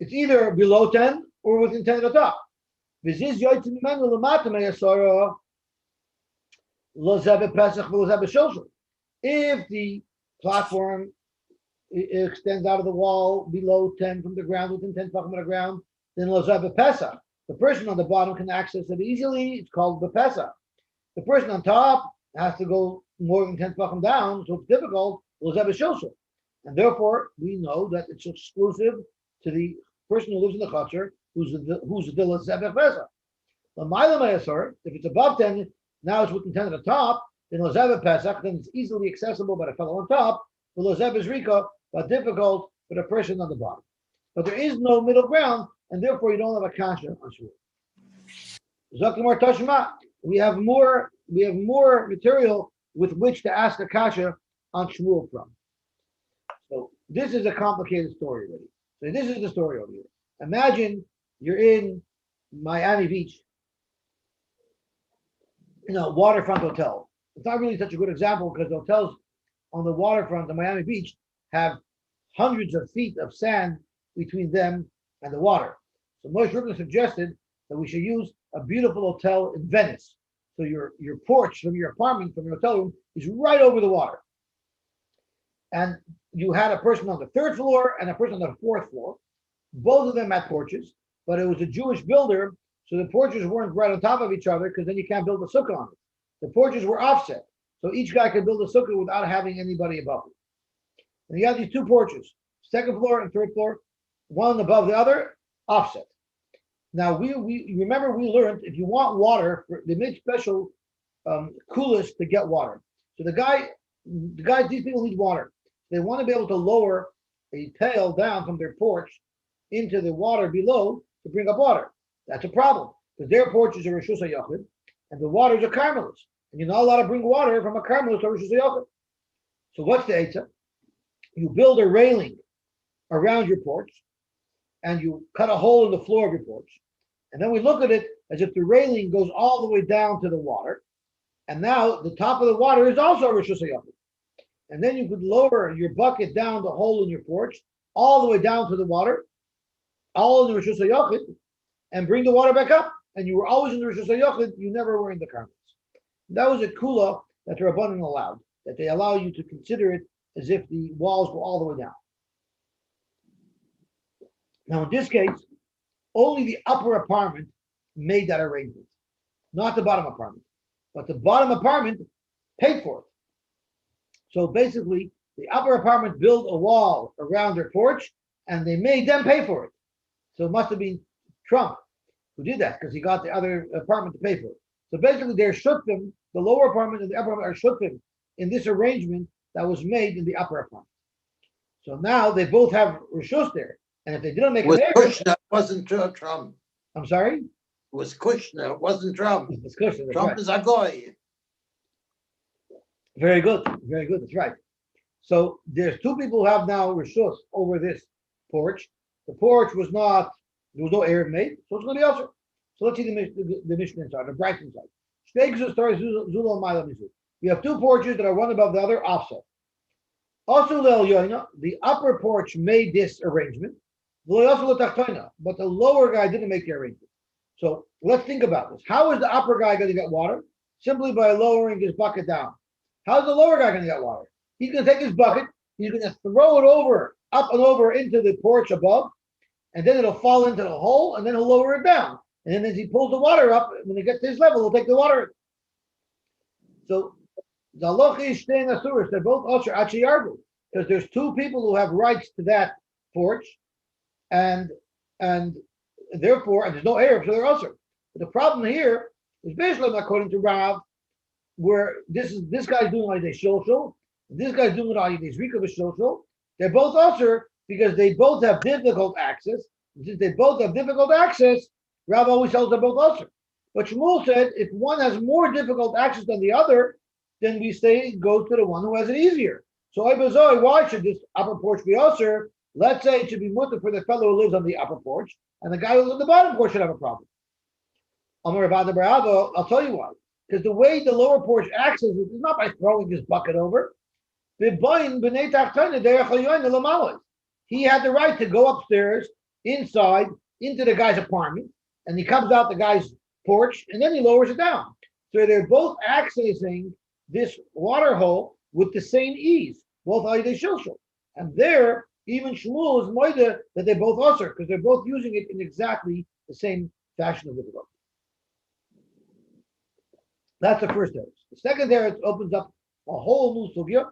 It's either below 10 or within 10 at the top. If the platform extends out of the wall below 10 from the ground, within 10 tvachim of the ground, then lozeh pesach. The person on the bottom can access it easily. It's called the pesach. The person on top has to go more than 10 tvachim down, so it's difficult. And therefore, we know that it's exclusive to the person who lives in the chutzner, who's the lozeh pesach. If it's above 10, now it's within 10 at the top, then lozeh pesach, then it's easily accessible by the fellow on top. The lozeh rika, but difficult for the person on the bottom. But there is no middle ground, and therefore you don't have a kasha on shmuel. We have more material with which to ask a kasha on shmuel from. So this is a complicated story already. So this is the story over here. Imagine you're in Miami Beach, waterfront hotel. It's not really such a good example because hotels on the waterfront of Miami Beach have hundreds of feet of sand between them and the water. So Moshe Rubin suggested that we should use a beautiful hotel in Venice. So your porch from your apartment, from your hotel room, is right over the water. And you had a person on the third floor and a person on the fourth floor. Both of them had porches, but it was a Jewish builder, so the porches weren't right on top of each other because then you can't build a sukkah on it. The porches were offset, so each guy could build a sukkah without having anybody above him. And you have these two porches, second floor and third floor, one above the other, offset. Now we remember we learned if you want water, they make special coolers to get water. So these people need water. They want to be able to lower a pail down from their porch into the water below to bring up water. That's a problem because their porches are Rishus HaYachid and the waters are Carmelis. And you're not allowed to bring water from a Carmelis to Rishus HaYachid. So what's the Eitzah? You build a railing around your porch and you cut a hole in the floor of your porch. And then we look at it as if the railing goes all the way down to the water. And now the top of the water is also Rishus HaYachid. And then you could lower your bucket down the hole in your porch, all the way down to the water, all in the Rishus HaYachid, and bring the water back up. And you were always in the Rishus HaYachid, you never were in the Carmelis. That was a kula that the Rabbanan allowed, that they allow you to consider it as if the walls go all the way down. Now in this case, only the upper apartment made that arrangement, not the bottom apartment. But the bottom apartment paid for it. So basically, the upper apartment built a wall around their porch, and they made them pay for it. So it must have been Trump who did that, because he got the other apartment to pay for it. So basically, they're shutfim, the lower apartment and the upper apartment are shutfim in this arrangement that was made in the upper apartment. So now they both have rishus there, and if they didn't make Was an error, Kushner, it wasn't Trump. I'm sorry? It was Kushner, it wasn't Trump. It's Kushner, that's Trump right. is a goy. Very good, that's right. So there's two people who have now rishus over this porch. The porch was not, there was no Erev made, so it's going to be also. So let's see the Mishnah inside, the Brighton side. We have two porches that are one above the other, offset. Also, the upper porch made this arrangement, but the lower guy didn't make the arrangement. So let's think about this. How is the upper guy going to get water? Simply by lowering his bucket down. How's the lower guy going to get water? He's going to take his bucket, he's going to throw it over, up and over into the porch above, and then it'll fall into the hole, and then he'll lower it down. And then as he pulls the water up, when it gets to his level, he'll take the water. So the halacha is shtei asuros. They're both usher achiyargu, because there's two people who have rights to that porch, and therefore, and there's no Erev, so they're usher. But the problem here is basically according to Rav, where this guy's doing like they shulshul, this guy's doing it like they zrika v'shulshul. They're both usher because they both have difficult access. And since they both have difficult access, Rav always tells them both usher. But Shmuel said if one has more difficult access than the other, then we say go to the one who has it easier. So why should this upper porch be usher? Let's say it should be mutter for the fellow who lives on the upper porch, and the guy who lives on the bottom porch should have a problem. I'll tell you why. because the way the lower porch accesses is not by throwing his bucket over. He had the right to go upstairs, inside, into the guy's apartment, and he comes out the guy's porch, and then he lowers it down. So they're both accessing this water hole with the same ease, both Aydei Shilshul. And there, even Shmuel is moida that they're both usher, because they're both using it in exactly the same fashion of the development. That's the first teretz. The second teretz opens up a whole new sugya.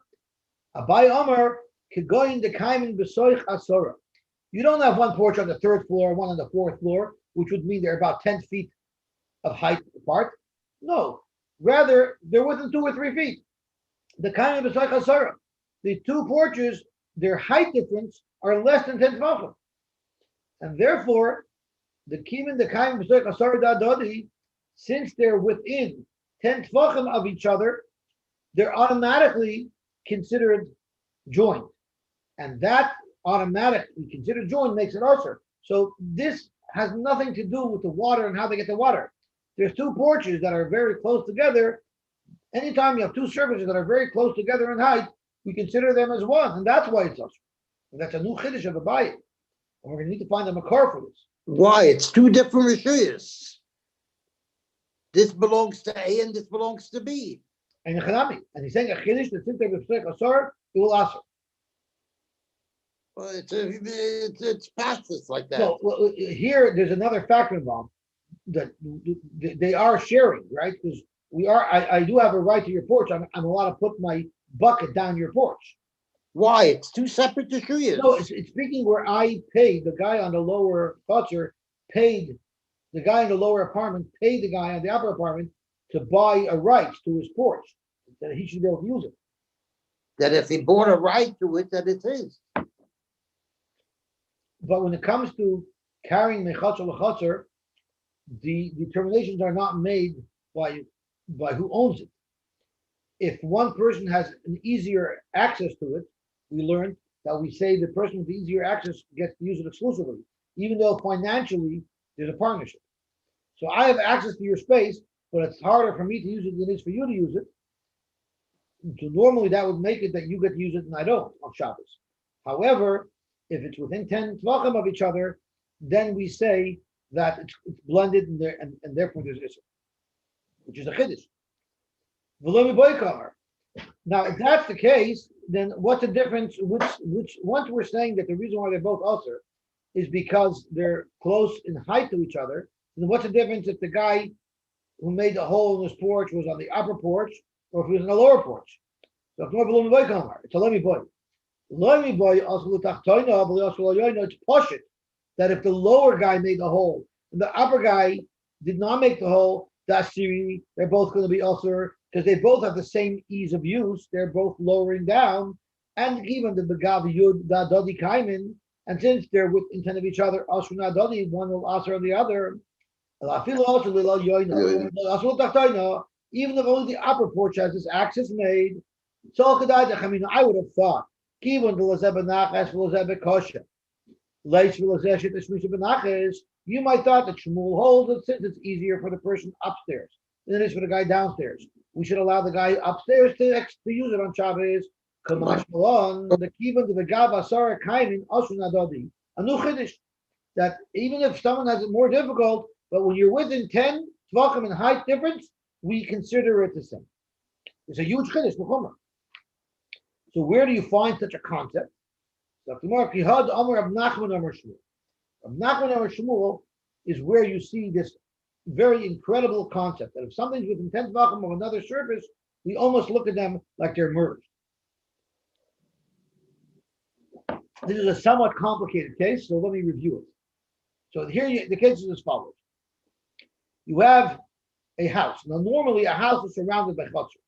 Abai Omer kegoyin dekaimin besoich asora. You don't have one porch on the third floor, one on the fourth floor, which would mean they're about 10 feet of height apart. No, rather they're within 2 or 3 feet. The kaimin besoich asora. The two porches, their height difference are less than 10 tefachim, and therefore the kaimin besoich asora dadodi, since they're within 10 tefachim of each other, they're automatically considered joined. And that automatically considered joined makes it usher. So this has nothing to do with the water and how they get the water. There's two porches that are very close together. Anytime you have two surfaces that are very close together in height, we consider them as one, and that's why it's usher. And that's a new chiddush of a bayit. And we're going to need to find a makar for this. Why? It's two different rishuyas. This belongs to A and this belongs to B. And he's saying a chiddush that since they respect asar, it will asar. Well, it's practice like that. So well, here there's another factor involved that they are sharing, right? Because I do have a right to your porch. I'm allowed to put my bucket down your porch. Why? It's two separate rishuyas. No, it's speaking where I paid the guy on the lower culture, paid the guy in the lower apartment, paid the guy on the upper apartment to buy a right to his porch, that he should be able to use it. That if he bought a right to it, that it's his. But when it comes to carrying mechatzer lechatzer, the determinations are not made by who owns it. If one person has an easier access to it, we learned that we say the person with the easier access gets to use it exclusively, even though financially there's a partnership. So I have access to your space, but it's harder for me to use it than it is for you to use it. So normally that would make it that you get to use it and I don't on Shabbos. However, if it's within 10 tvachim of each other, then we say that it's blended and therefore there's Issur, which is a chiddush. Now, if that's the case, then what's the difference? Which once we're saying that the reason why they're both usher is because they're close in height to each other, then what's the difference if the guy who made the hole in his porch was on the upper porch or if he was in the lower porch? So it's a lemi boy. Lemi boy also it's poshut that if the lower guy made the hole and the upper guy did not make the hole, that's Siri, they're both going to be usher because they both have the same ease of use. They're both lowering down, and even the begav yud da dodi kaimin. And since they're with intent of each other, asuna dodi, one will usher on the other. Even if only the upper porch has this access made, so I would have thought, you might thought that Shmuel holds that since it's easier for the person upstairs than it is for the guy downstairs, we should allow the guy upstairs to use it on Shabbos. The kivon to the gav asara kaimin asun adodi. A new chiddush that even if someone has it more difficult, but when you're within 10 tvachim in height difference, we consider it the same. It's a huge chiddush. So where do you find such a concept? Rav Nachman Amar Shmuel is where you see this very incredible concept that if something's within 10 tvachim of another surface, we almost look at them like they're merged. This is a somewhat complicated case, so let me review it. So here the case is as follows. You have a house. Now normally a house is surrounded by chutzner.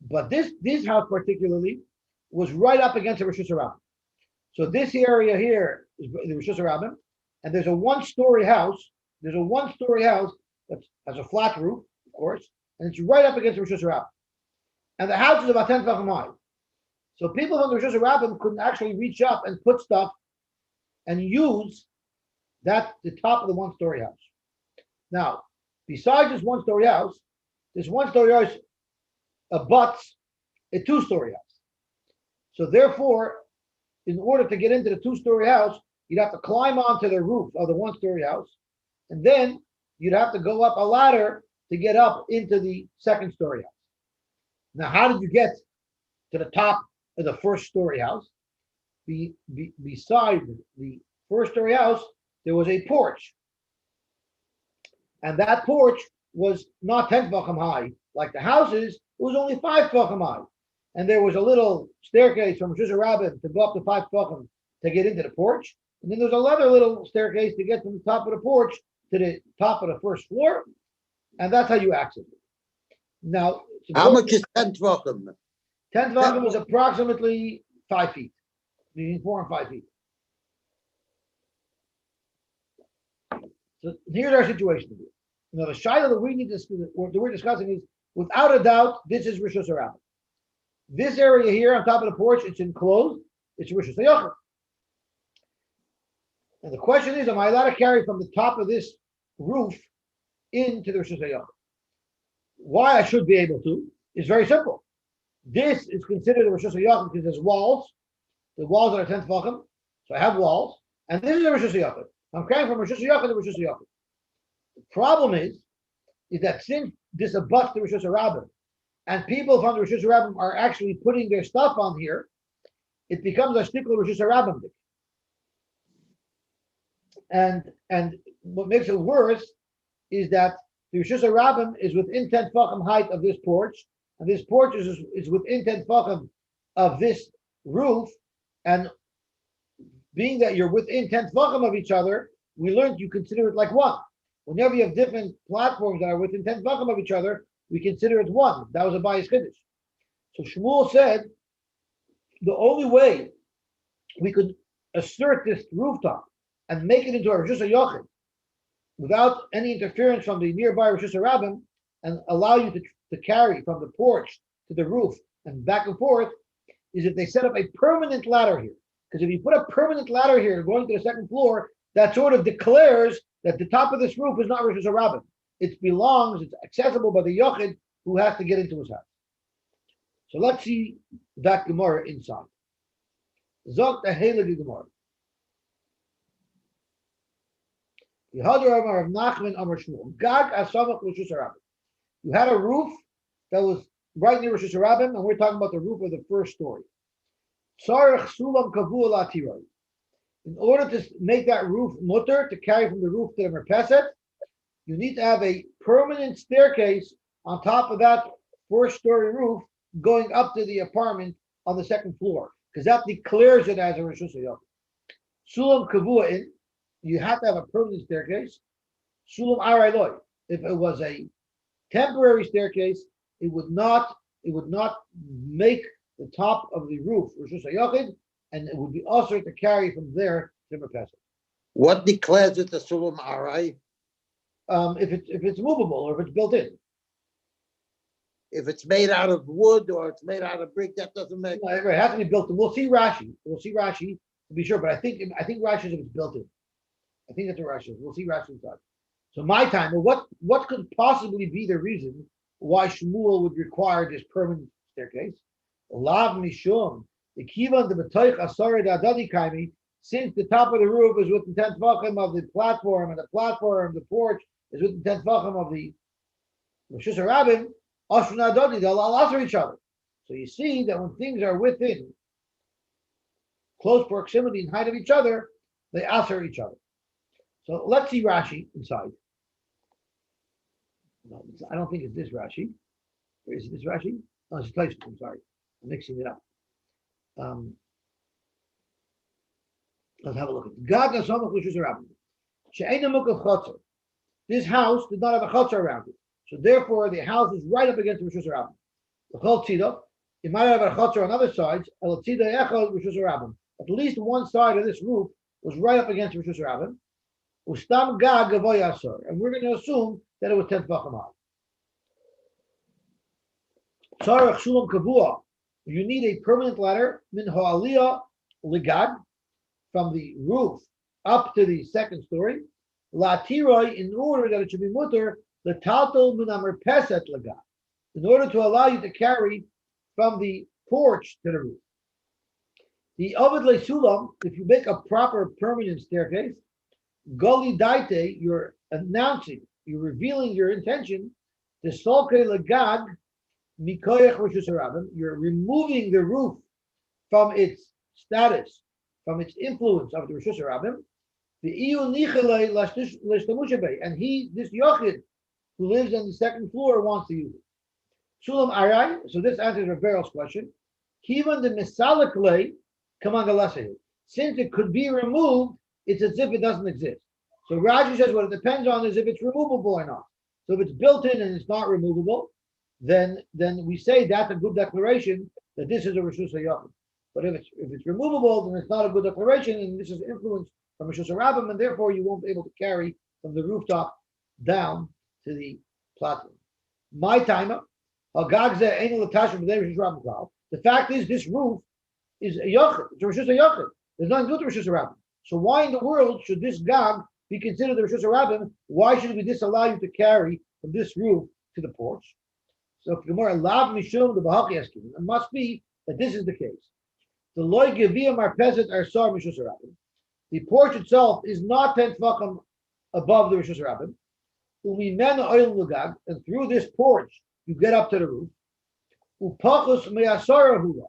But this house particularly was right up against the Rosh Hashanah. So this area here is the Rosh Hashanah, and there's a one-story house. There's a one-story house that has a flat roof, of course, and it's right up against the Rosh Hashanah. And the house is about 10 tefachim high. So people from the Rosh Hashanah couldn't actually reach up and put stuff and use the top of the one-story house. Now, besides this one-story house, this one-story house abuts a two-story house. So therefore, in order to get into the two-story house, you'd have to climb onto the roof of the one-story house, and then you'd have to go up a ladder to get up into the second-story house. Now, how did you get to the top of the first-story house? Beside the first-story house, there was a porch, and that porch was not 10 tefachim high like the houses. It was only 5 tefachim high, and there was a little staircase from Chutes to go up to 5 tefachim to get into the porch, and then there's another little staircase to get from the top of the porch to the top of the first floor, and that's how you access it. Now, How much is 10 tvachim? 10 tefachim is approximately 5 feet, between 4 and 5 feet. So here's our situation. Now, the shaila that we need to what we're discussing is, without a doubt, this is Rishus Harabim. This area here on top of the porch, it's enclosed. It's Rishus Hayachim. And the question is, am I allowed to carry from the top of this roof into the Rishus Hayachim? Why I should be able to is very simple. This is considered a Rishus Hayachim because there's walls. The walls are 10 tefachim, so I have walls, and this is a Rishus Hayachim. I'm carrying from Rishus Hayachim to Rishus Hayachim. The problem is that since this abuts the Rishus Harabim, and people from the Rishus Harabim are actually putting their stuff on here, it becomes a shtickle Rishus Harabim. And what makes it worse is that the Rishus Harabim is within 10 tefachim height of this porch, and this porch is within 10 tefachim of this roof, and being that you're within 10 tefachim of each other, we learned you consider it like one. Whenever you have different platforms that are within 10 tefachim of each other, we consider it one. That was a bias kiddush. So Shmuel said the only way we could assert this rooftop and make it into a Rishus Hayachim without any interference from the nearby Rishus Harabim and allow you to carry from the porch to the roof and back and forth is if they set up a permanent ladder here. Because if you put a permanent ladder here going to the second floor, that sort of declares that the top of this roof is not Rishus Harabim. It's accessible by the Yochid who has to get into his house. So let's see that Gemara inside. Zok the Heilige Gemara. You had a roof that was right near Rishus Harabim, and we're talking about the roof of the first story. In order to make that roof mutter, to carry from the roof to the merpeset, you need to have a permanent staircase on top of that first-story roof going up to the apartment on the second floor, because that declares it as a Rishus Hayachim. Sulam Kavua'in, you have to have a permanent staircase. Sulam Arai Loy. If it was a temporary staircase, it would not make the top of the roof Rishus Hayachim, and it would be also to carry from there to merpeset. What declares it the Sulam Arai? If it's movable or if it's built in. If it's made out of wood or it's made out of brick, that doesn't make. No, it has to be built in. We'll see Rashi to be sure, but I think Rashi is if it's built in. I think that's what Rashi is. We'll see Rashi inside. So my time, what could possibly be the reason why Shmuel would require this permanent staircase? Lav mishum the kivan the betoich asari adadi kaimi. Since the top of the roof is within 10 tefachim of the platform, and the porch is within 10 tefachim of the Rishus Harabim, Ashun Adodi, they'll all answer each other. So you see that when things are within close proximity and height of each other, they answer each other. So let's see Rashi inside. No, I don't think it's this Rashi. Or is it this Rashi? No, it's Taisvus. I'm sorry. I'm mixing it up. Let's have a look at it. God does some of Rishus Harabim. She'eina mukav chotzer. This house did not have a chotzer around it. So therefore, the house is right up against Rishus Harabim. The chol tzida, it might have a chotzer on other sides. El tzida echad Rishus Harabim. At least one side of this roof was right up against Rishus Harabim. Ustam gag gavoy asar, and we're going to assume that it was 10 tefachim high. Sarach shulam kavua. You need a permanent ladder min ha'aliyah ligad, from the roof up to the second story. La tiroi, in order that it should be mutter, the taltal min merpeset ligad. in order to allow you to carry from the porch to the roof. The Ovid Le Sulam, if you make a proper permanent staircase, Goli Daite, you're announcing, you're revealing your intention, the Solke Lagag, Mikoyach Rishus Harabim, you're removing the roof from its status, from its influence of the Rishus Harabim, the Iyu Nichelei Lashtamushabe, and he, this Yochid, who lives on the second floor, wants to use it. Sulam Arai, so this answers Raverel's question. Kivan the Misalaklei, Kamangalasehu. Since it could be removed, it's as if it doesn't exist. So Rashi says what it depends on is if it's removable or not. So if it's built in and it's not removable, then we say that's a good declaration that this is a Rishus HaYachid. But if it's removable, then it's not a good declaration, and this is influenced from Rishus HaRabim, and therefore you won't be able to carry from the rooftop down to the platform. My timer, the fact is this roof is a Yachid, it's a Rishus HaYachid. There's nothing to do with Rishus HaRabim. So why in the world should this Gag be considered the Rishus HaRabim? Why should we disallow you to carry from this roof to the porch? So if Gemara lav mishum the bahaki asking, it must be that this is the case. The loy gevia marpezet arsar Rishus HaRabim. The porch itself is not 10 tefachim above the Rishus HaRabim. Umimena oil lugag, and through this porch you get up to the roof. Upachus me'asara hula,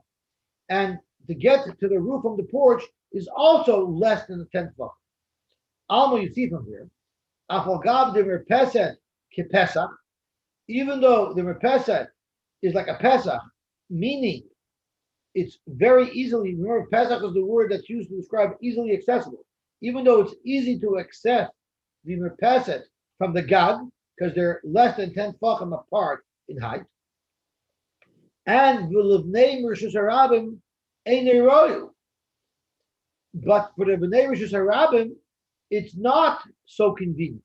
and to get to the roof from the porch is also less than the 10 tefachim. Alma, you see from here, afalgav de merpeset kepesach, even though the merpeset is like a pesach, meaning it's very easily, remember pesach is the word that's used to describe easily accessible. Even though it's easy to access the merpeset from the gag, because they're less than 10 tefachim apart in height, and v'levnei Rishus HaRabim einei royu. But for the Bnei Rishus HaRabim, it's not so convenient,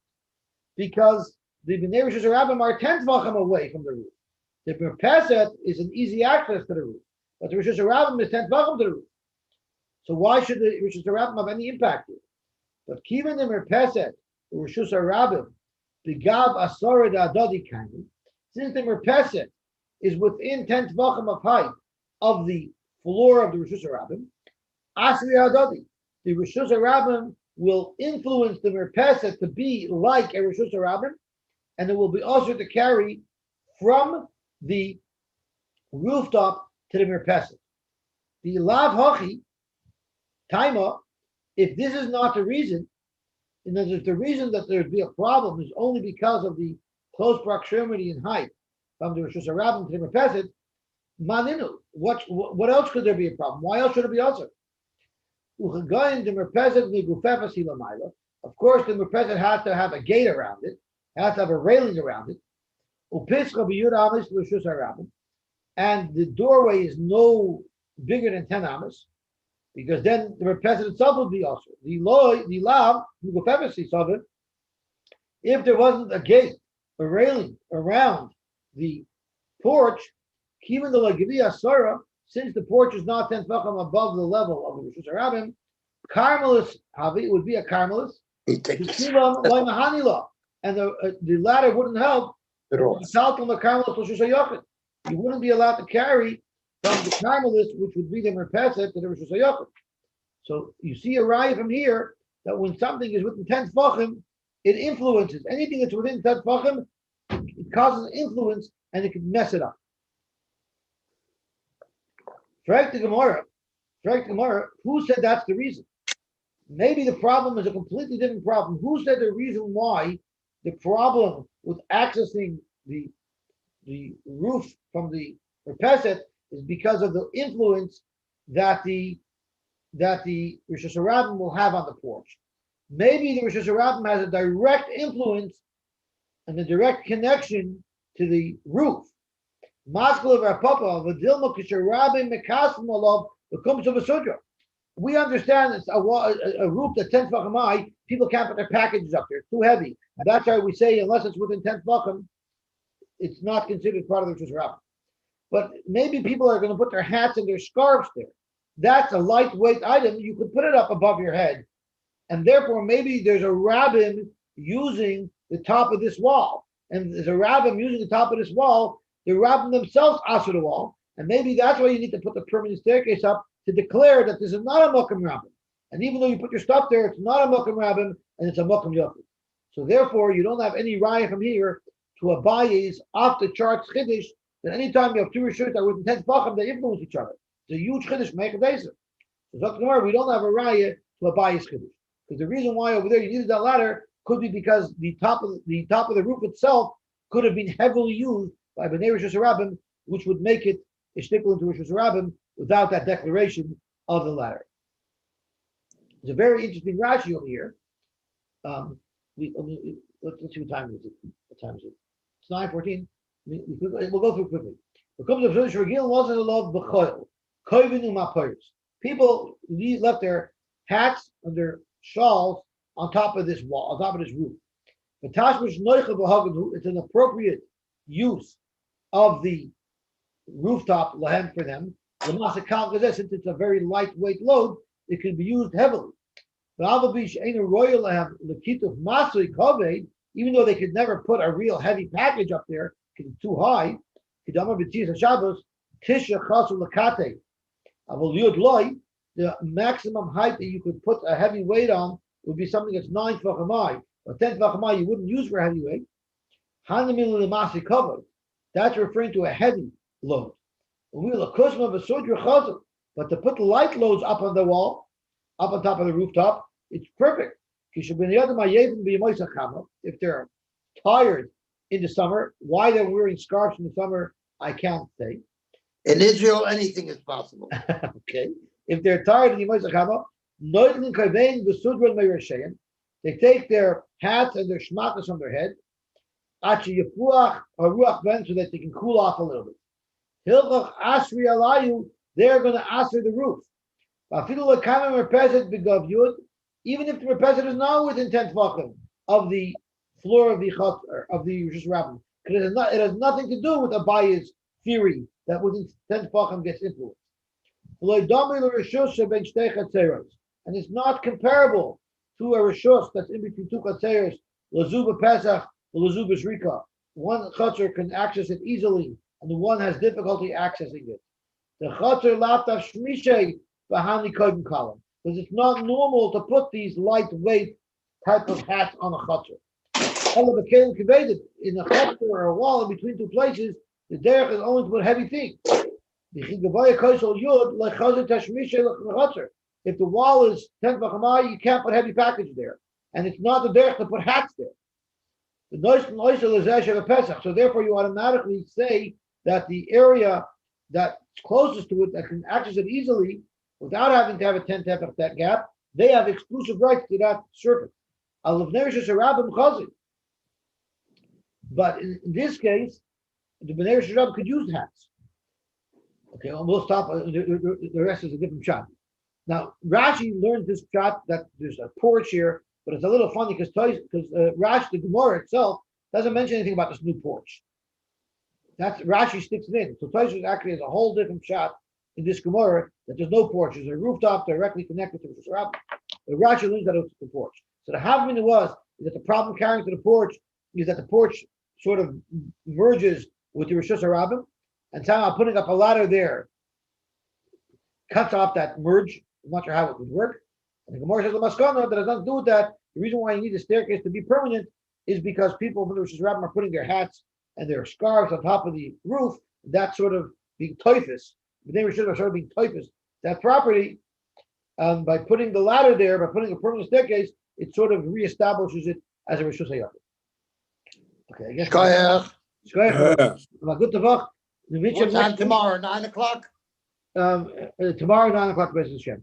because the Bnei Rishus HaRabim are 10 tefachim away from the roof. The merpeset is an easy access to the roof, but the Rishus HaRabim is 10 tefachim to the roof. So why should the Rishus HaRabim have any impact here? But even the merpeset, the Rishus HaRabim, the Gav Asora Adadi Kaini, since the merpeset is within 10 tefachim of height of the floor of the Rishus HaRabim, Asri Adadi, the Rishus HaRabim will influence the merpeset to be like a Rishus HaRabim, and it will be also to carry from the rooftop to the merpeset. The Lav Hachi, Taima, if this is not the reason, and if the reason that there'd be a problem is only because of the close proximity in height from the Rishus HaRabim to the merpeset, Maninu, what else could there be a problem? Why else should it be also? Of course, the merpeset has to have a gate around it, has to have a railing around it. And the doorway is no bigger than 10 amas, because then the merpeset itself would be also. The lav, if there wasn't a gate, a railing around the porch, even the Lagivia Sarah, since the porch is not 10 tefachim above the level of the Rishus HaRabim, Carmelis Havi, it would be a Carmelis, and the ladder wouldn't help. You wouldn't be allowed to carry from the Carmelis, which would be the merpeset, to the Rishus HaYachid. So you see a raya from here that when something is within 10 tefachim, it influences. Anything that's within 10 tefachim, it causes an influence and it can mess it up. Strike the Gemara, who said that's the reason? Maybe the problem is a completely different problem. Who said the reason why the problem with accessing the roof from the merpeset is because of the influence that the Rishus HaRabim will have on the porch? Maybe the Rishus HaRabim has a direct influence and a direct connection to the roof. We understand it's a roof that's 10 tefachim high. People can't put their packages up there. It's too heavy. And that's why we say unless it's within 10 tefachim, it's not considered part of the Rishus HaRabim. But maybe people are going to put their hats and their scarves there. That's a lightweight item. You could put it up above your head. And therefore, maybe there's a rabbin using the top of this wall. And there's a rabbin using the top of this wall the rabbin themselves asked the wall, and maybe that's why you need to put the permanent staircase up to declare that this is not a mokum rabbin. And even though you put your stuff there, it's not a mokum rabbin, and it's a mokum yachid. So therefore, you don't have any raya from here to Abaye's off the charts chiddush that anytime you have two rishut that within 10 tefachim, they influence each other. It's a huge chiddush, make a basic. So we don't have a raya to Abaye's chiddush. Because the reason why over there you needed that ladder could be because the top of the roof itself could have been heavily used by Bnei Rosh Hashanah, which would make it a shtickle into Rosh Hashanah without that declaration of the ladder. It's a very interesting Rashi over here. Let's see what time is it. What time is it? It's 9:14. We'll go through quickly. People left their hats and their shawls on top of this wall, on top of this roof. It's an appropriate use of the rooftop lahem for them. Since it's a very lightweight load, it can be used heavily. Even though they could never put a real heavy package up there because it's too high. The maximum height that you could put a heavy weight on would be something that's 9 tefachim high. But 10 tefachim high you wouldn't use for a heavy weight. That's referring to a heavy load. But to put light loads up on the wall, up on top of the rooftop, it's perfect. If they're tired in the summer, why they're wearing scarves in the summer, I can't say. In Israel, anything is possible. Okay. If they're tired in the they take their hats and their shmatas on their head, so that they can cool off a little bit. They're going to answer the roof. Even if the merpezet is not within 10 tefachim of the floor of the chutzner, of the Rosh Hashanah, it has nothing to do with Abaye's theory that within 10 tefachim gets influenced. And it's not comparable to a rishus that's in between two chatzeros, lazuba pesach, lazuba shrika. One chutzner can access it easily, and the one has difficulty accessing it. The chutzner laftav shmishay bahani kodim column. Because it's not normal to put these lightweight type of hats on a chutzner. In a chutzner or a wall in between two places, the derech is only to put heavy things. If the wall is 10 tefachim, you can't put heavy package there. And it's not the derech to put hats there. So therefore you automatically say that the area that's closest to it, that can access it easily, without having to have a 10 tefach that gap, they have exclusive rights to that surface. But in this case, the Bnei Rosh Hashanah could use hats. Okay, we'll stop. The rest is a different shot. Now, Rashi learned this shot that there's a porch here, but it's a little funny because Rashi, the Gemara itself, doesn't mention anything about this new porch. That's Rashi sticks it in. So Tosfos actually has a whole different shot in this Gemara that there's no porch. There's a rooftop directly connected to the Rosh Hashanah. But Rashi learns that it's the porch. So the Havmin is that the problem carrying to the porch is that the porch sort of merges with the Rosh Hashanah, and somehow putting up a ladder there cuts off that merge. I'm not sure how it would work. And the Gemara says the Maskana that has nothing to do with that. The reason why you need a staircase to be permanent is because people from the Rosh Hashanah are putting their hats and their scarves on top of the roof. That's sort of being typhus. The name Rosh Hashanah are sort of being typhus. That property, by putting the ladder there, by putting a permanent staircase, it sort of reestablishes it as a Rosh Hashanah. Okay, I guess. Good What time tomorrow? 9 o'clock? Tomorrow, 9 o'clock, Beis Hashem.